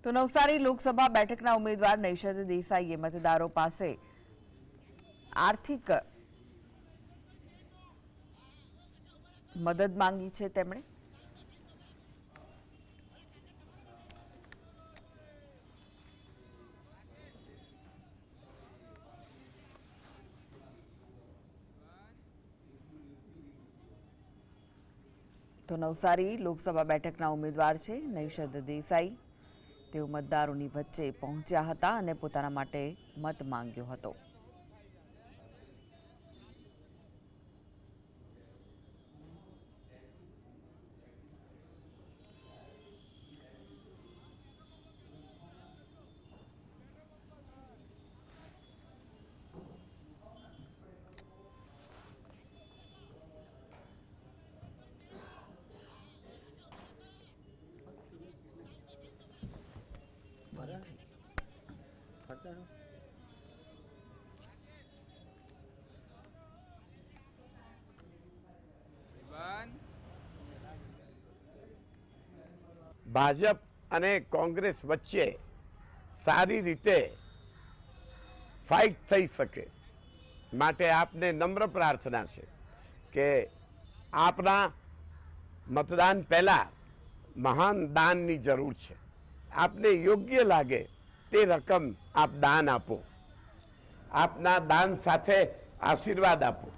તો નવસારી લોકસભા બેઠકના ઉમેદવાર નૈશદ દેસાઈએ મતદારો પાસે આર્થિક મદદ માંગી છે। તેમણે તો નવસારી લોકસભા બેઠકના ઉમેદવાર છે નૈશદ દેસાઈ। તેઓ મતદારોની વચ્ચે પહોંચ્યા હતા અને પોતાના માટે મત માંગ્યો હતો। ભાજપ અને કોંગ્રેસ વચ્ચે સારી રીતે ફાઇટ થઈ શકે માટે આપને નમ્ર પ્રાર્થના છે કે આપના મતદાન પહેલા મહાન દાનની જરૂર છે। આપને યોગ્ય લાગે તે રકમ આપ દાન આપો। આપના દાન સાથે આશીર્વાદ આપો।